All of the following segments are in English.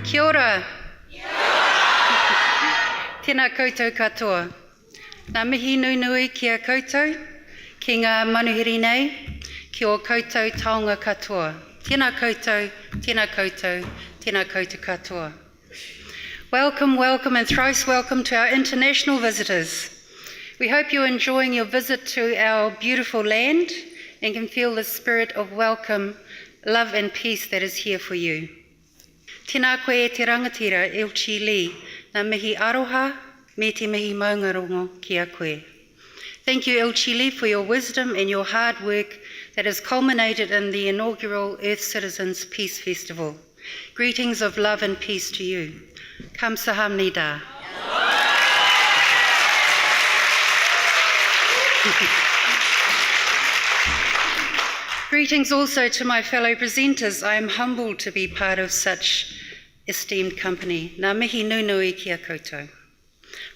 Kia ora. Tēnā koutou katoa. Nā mihi nui kia koutou, ki ngā manuhiri nei, ki o koutou taonga katoa. Tēnā koutou, tēnā koutou, tēnā koutou katoa. Welcome and thrice welcome to our international visitors. We hope you're enjoying your visit to our beautiful land and can feel the spirit of welcome, love and peace that is here for you. Tēnā koe e te rangatira Elchi Li, nā mihi aroha me te mihi maungarongo ki a koe. Thank you Elchi Li for your wisdom and your hard work that has culminated in the inaugural Earth Citizens Peace Festival. Greetings of love and peace to you. Kamsahamnida. Greetings also to my fellow presenters. I am humbled to be part of such esteemed company. Nā mihi nunui kia koutou.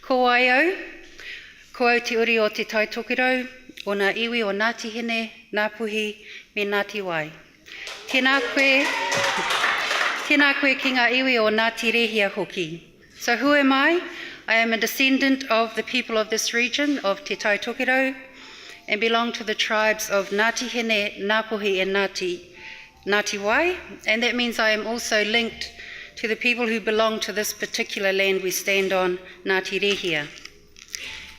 Ko ai au, ko au te uri o te taitokiro, o ngā iwi o Ngāti Hine, Ngāpuhi, me Ngāti Wai. Tēnā koe ki ngā iwi o Ngāti Rehia hoki. So who am I? I am a descendant of the people of this region, of Te Taitokiro, and belong to the tribes of Ngāti Hine, Ngāpuhi and Ngāti Wai, and that means I am also linked to the people who belong to this particular land we stand on, Ngāti Rehia.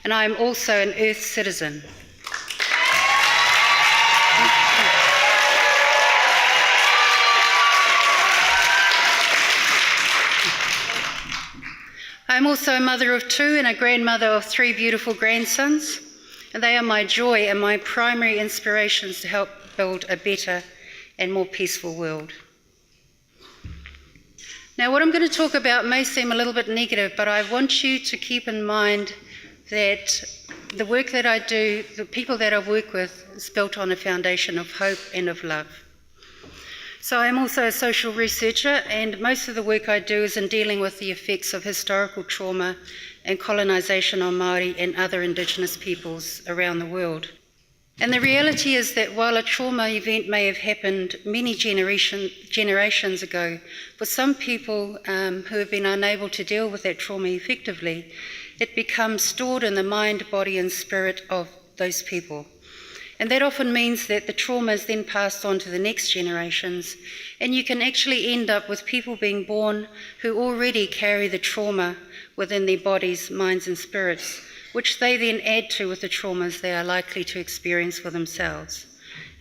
And I am also an Earth citizen. I am also a mother of two and a grandmother of three beautiful grandsons, and they are my joy and my primary inspirations to help build a better and more peaceful world. Now, what I'm going to talk about may seem a little bit negative, but I want you to keep in mind that the work that I do, the people that I work with, is built on a foundation of hope and of love. So I'm also a social researcher, and most of the work I do is in dealing with the effects of historical trauma and colonisation on Māori and other Indigenous peoples around the world. And the reality is that while a trauma event may have happened many generations ago, for some people who have been unable to deal with that trauma effectively, it becomes stored in the mind, body and spirit of those people. And that often means that the trauma is then passed on to the next generations, and you can actually end up with people being born who already carry the trauma within their bodies, minds and spirits, which they then add to with the traumas they are likely to experience for themselves.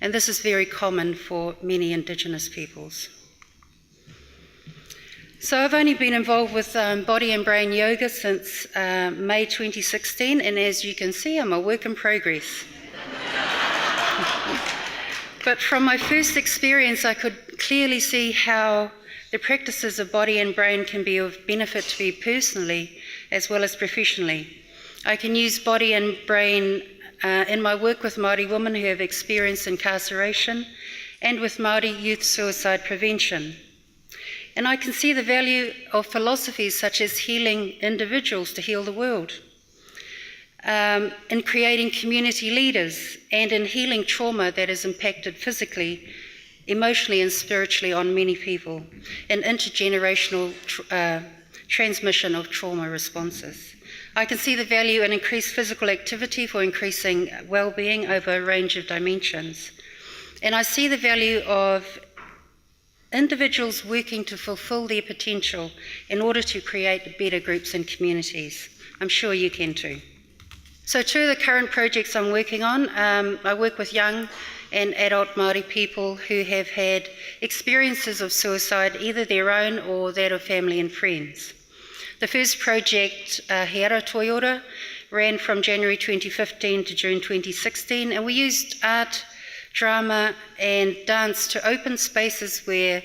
And this is very common for many Indigenous peoples. So I've only been involved with body and brain yoga since May 2016, and as you can see, I'm a work in progress. But from my first experience, I could clearly see how the practices of body and brain can be of benefit to me personally as well as professionally. I can use body and brain in my work with Māori women who have experienced incarceration and with Māori youth suicide prevention. And I can see the value of philosophies such as healing individuals to heal the world, in creating community leaders and in healing trauma that has impacted physically, emotionally and spiritually on many people, and intergenerational transmission of trauma responses. I can see the value in increased physical activity for increasing well-being over a range of dimensions. And I see the value of individuals working to fulfill their potential in order to create better groups and communities. I'm sure you can too. So two of the current projects I'm working on, I work with young and adult Māori people who have had experiences of suicide, either their own or that of family and friends. The first project, Heara Toiora, ran from January 2015 to June 2016, and we used art, drama and dance to open spaces where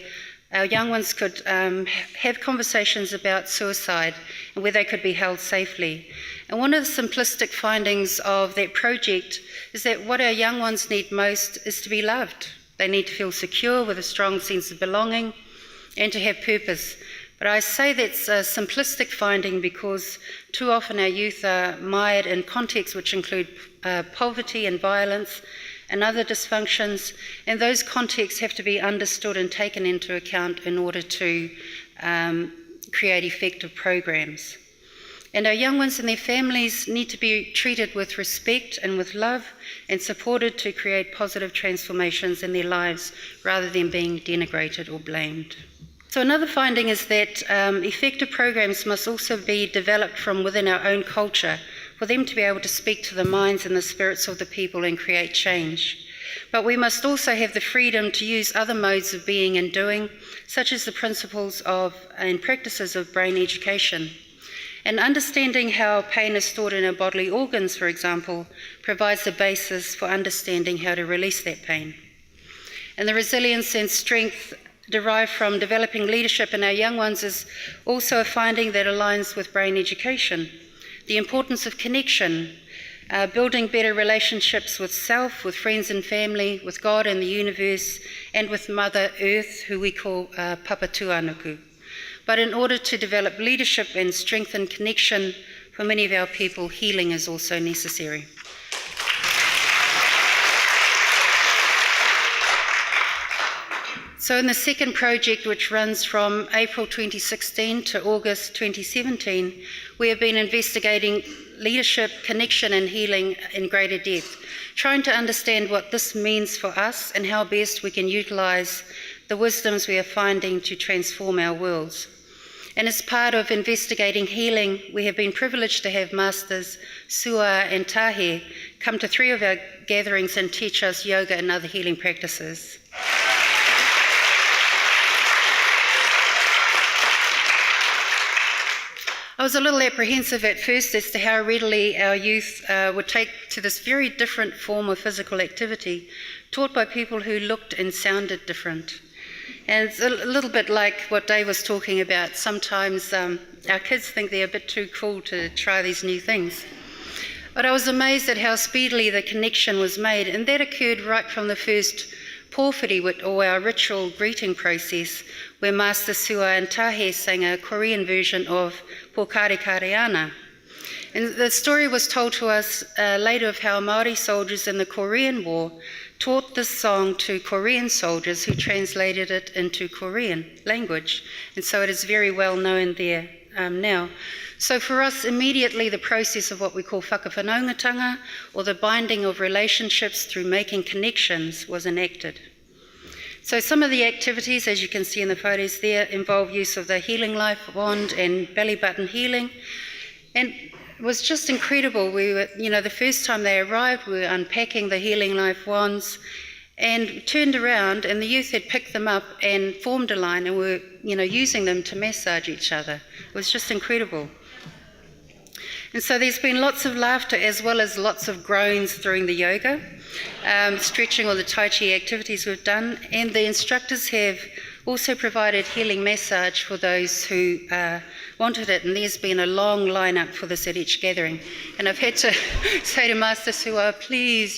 our young ones could have conversations about suicide and where they could be held safely. And one of the simplistic findings of that project is that what our young ones need most is to be loved. They need to feel secure with a strong sense of belonging and to have purpose. But I say that's a simplistic finding because too often our youth are mired in contexts which include poverty and violence and other dysfunctions, and those contexts have to be understood and taken into account in order to create effective programs. And our young ones and their families need to be treated with respect and with love and supported to create positive transformations in their lives rather than being denigrated or blamed. So another finding is that effective programs must also be developed from within our own culture for them to be able to speak to the minds and the spirits of the people and create change. But we must also have the freedom to use other modes of being and doing, such as the principles of and practices of brain education. And understanding how pain is stored in our bodily organs, for example, provides the basis for understanding how to release that pain. And the resilience and strength derived from developing leadership in our young ones is also a finding that aligns with brain education. The importance of connection, building better relationships with self, with friends and family, with God and the universe, and with Mother Earth, who we call Papa Tuanuku. But in order to develop leadership and strengthen connection for many of our people, healing is also necessary. So in the second project, which runs from April 2016 to August 2017, we have been investigating leadership, connection and healing in greater depth, trying to understand what this means for us and how best we can utilise the wisdoms we are finding to transform our worlds. And as part of investigating healing, we have been privileged to have Masters Sua and Tahe come to 3 of our gatherings and teach us yoga and other healing practices. I was a little apprehensive at first as to how readily our youth would take to this very different form of physical activity, taught by people who looked and sounded different. And it's a little bit like what Dave was talking about. Sometimes our kids think they're a bit too cool to try these new things. But I was amazed at how speedily the connection was made, and that occurred right from the first porphyry, or our ritual greeting process, where Master Sua and Tahe sang a Korean version of Pokare Kareana. And the story was told to us later of how Maori soldiers in the Korean War taught this song to Korean soldiers who translated it into Korean language. And so it is very well known there now. So for us, immediately the process of what we call whakawhanaungatanga, or the binding of relationships through making connections, was enacted. So some of the activities, as you can see in the photos there, involve use of the Healing Life wand and belly button healing. And it was just incredible. We were, the first time they arrived, we were unpacking the Healing Life wands and turned around, and the youth had picked them up and formed a line and were, using them to massage each other. It was just incredible. And so there's been lots of laughter as well as lots of groans during the yoga, stretching, or the Tai Chi activities we've done, and the instructors have also provided healing massage for those who wanted it, and there's been a long lineup for this at each gathering. And I've had to say to Master Sua, please,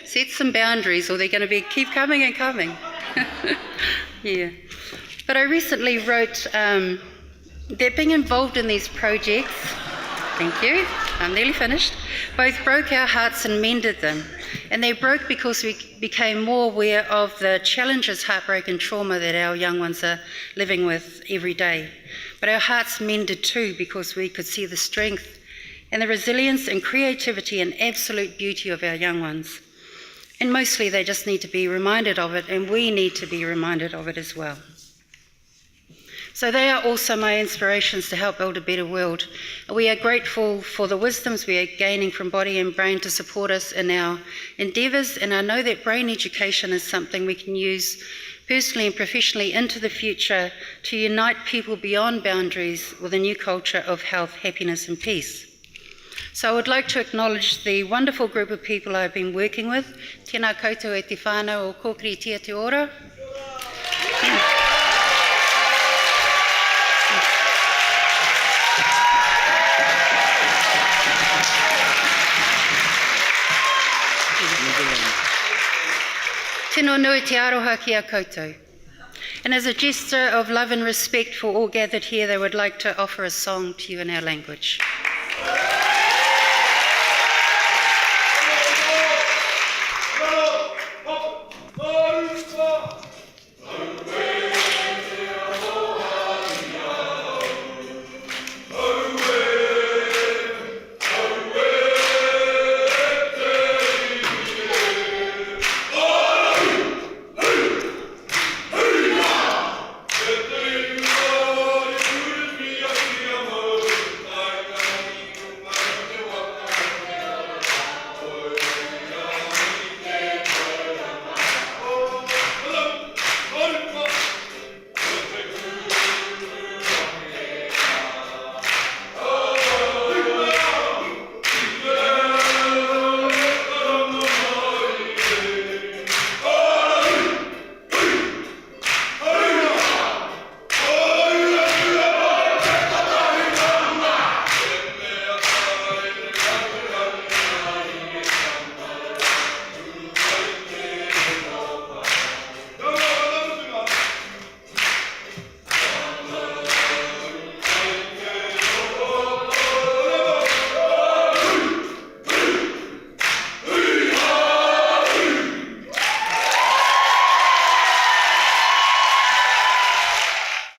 set some boundaries or they're going to keep coming and coming. Yeah. But I recently wrote that being involved in these projects, thank you, I'm nearly finished, both broke our hearts and mended them. And they broke because we became more aware of the challenges, heartbreak and trauma that our young ones are living with every day. But our hearts mended too because we could see the strength and the resilience and creativity and absolute beauty of our young ones. And mostly they just need to be reminded of it, and we need to be reminded of it as well. So they are also my inspirations to help build a better world. We are grateful for the wisdoms we are gaining from body and brain to support us in our endeavours, and I know that brain education is something we can use personally and professionally into the future to unite people beyond boundaries with a new culture of health, happiness and peace. So I would like to acknowledge the wonderful group of people I've been working with. Tēnā koutou e te whānau o Kōkiri Tia Te Ora. Tēnā nui te aroha ki a koutou. And as a gesture of love and respect for all gathered here, they would like to offer a song to you in our language.